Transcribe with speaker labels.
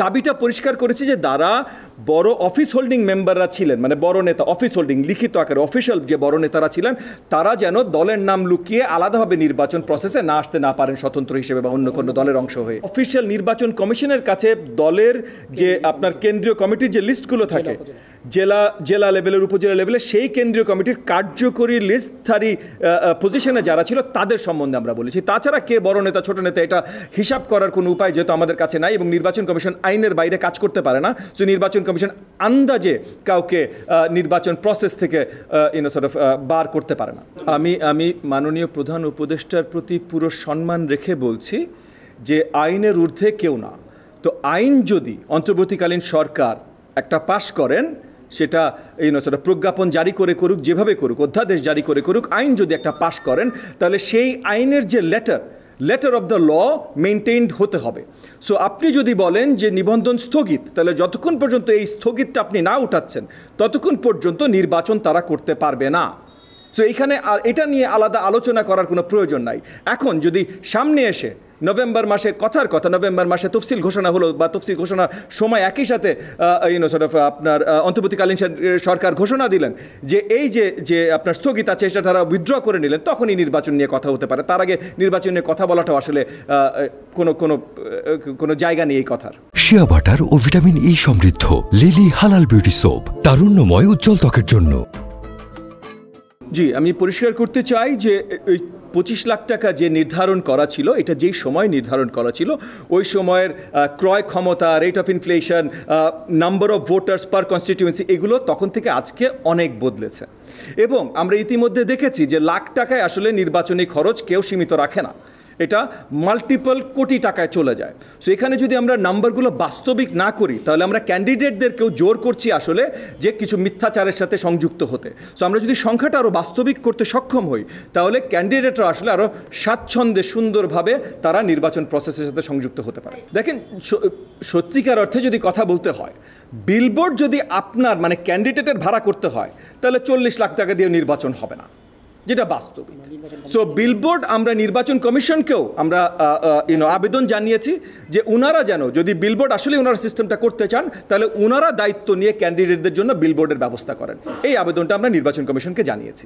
Speaker 1: দাবিটা পরিষ্কার করেছি যে যারা বড় অফিস হোল্ডিং মেম্বাররা ছিলেন, মানে বড় নেতা, অফিস হোল্ডিং লিখিত আকারে অফিসিয়াল যে বড় নেতারা ছিলেন, তারা যেন দলের নাম লুকিয়ে আলাদাভাবে নির্বাচন প্রসেসে না আসতে না পারেন স্বতন্ত্র হিসেবে বা অন্য কোনো দলের অংশ হয়ে। অফিসিয়াল নির্বাচন কমিশনের কাছে দলের যে আপনার কেন্দ্রীয় কমিটির যে লিস্টগুলো থাকে জেলা লেভেলের, উপজেলা লেভেলে, সেই কেন্দ্রীয় কমিটির কার্যকরী লিস্টধারী পজিশনে যারা ছিল তাদের সম্বন্ধে আমরা বলেছি। তাছাড়া কে বড় নেতা ছোট নেতা এটা হিসাব করার কোনো উপায় যেহেতু আমাদের কাছে নাই, এবং নির্বাচন কমিশন আইনের বাইরে কাজ করতে পারে না, সো নির্বাচন কমিশন আন্দাজে কাউকে নির্বাচন প্রসেস থেকে বার করতে পারে না। আমি মাননীয় প্রধান উপদেষ্টার প্রতি পুরো সম্মান রেখে বলছি যে আইনের ঊর্ধ্বে কেউ না। তো আইন যদি অন্তর্বর্তীকালীন সরকার একটা পাশ করেন, সেটা প্রজ্ঞাপন জারি করে করুক, যেভাবে করুক, অধ্যাদেশ জারি করে করুক, আইন যদি একটা পাশ করেন, তাহলে সেই আইনের যে letter of the law maintained হতে হবে। সো আপনি যদি বলেন যে নিবন্ধন স্থগিত, তাহলে যতক্ষণ পর্যন্ত এই স্থগিতটা আপনি না উঠাচ্ছেন ততক্ষণ পর্যন্ত নির্বাচন তারা করতে পারবে না। সো এইখানে আর এটা নিয়ে আলাদা আলোচনা করার কোনো প্রয়োজন নাই। এখন যদি সামনে এসে নভেম্বর মাসে নভেম্বর মাসে তফসিল ঘোষণা হলো, বা তফসিল ঘোষণার সময় একই সাথে আপনার অন্তর্বর্তীকালীন সরকার ঘোষণা দিলেন যে এই যে আপনার স্থগিত আছে সেটা তারা উইথড্র করে নিলেন, তখনই নির্বাচন নিয়ে কথা হতে পারে। তার আগে নির্বাচন নিয়ে কথা বলাটাও আসলে কোনো জায়গা নেই এই কথার।
Speaker 2: শিয়া বাটার ও ভিটামিন ই সমৃদ্ধ লিলি হালাল বিউটি সোপ, তারুণ্যময় উজ্জ্বল ত্বকের জন্য।
Speaker 1: জি, আমি পরিষ্কার করতে চাই যে 25 লাখ টাকা যে নির্ধারণ করা ছিল, এটা যেই সময় নির্ধারণ করা ছিল, ওই সময়ের ক্রয় ক্ষমতা, rate of inflation, number of voters per constituency, এগুলো তখন থেকে আজকে অনেক বদলেছে। এবং আমরা ইতিমধ্যে দেখেছি যে লাখ টাকায় আসলে নির্বাচনী খরচ কেউ সীমিত রাখে না, এটা মাল্টিপল কোটি টাকায় চলে যায়। সো এখানে যদি আমরা নাম্বারগুলো বাস্তবিক না করি, তাহলে আমরা ক্যান্ডিডেটদেরকেও জোর করছি আসলে যে কিছু মিথ্যাচারের সাথে সংযুক্ত হতে। সো আমরা যদি সংখ্যাটা আরও বাস্তবিক করতে সক্ষম হই, তাহলে ক্যান্ডিডেটরা আসলে আরও স্বাচ্ছন্দ্যে সুন্দরভাবে তারা নির্বাচন প্রসেসের সাথে সংযুক্ত হতে পারে। দেখেন, সত্যিকার অর্থে যদি কথা বলতে হয়, বিলবোর্ড যদি আপনার মানে ক্যান্ডিডেটের ভাড়া করতে হয়, তাহলে 40 লাখ টাকা দিয়ে নির্বাচন হবে না, যেটা বাস্তবিক। সো বিলবোর্ড, আমরা নির্বাচন কমিশনকেও আমরা আবেদন জানিয়েছি যে ওনারা যেন, যদি বিলবোর্ড আসলে ওনারা সিস্টেমটা করতে চান, তাহলে ওনারা দায়িত্ব নিয়ে ক্যান্ডিডেটদের জন্য বিলবোর্ডের ব্যবস্থা করেন। এই আবেদনটা আমরা নির্বাচন কমিশনকে জানিয়েছি।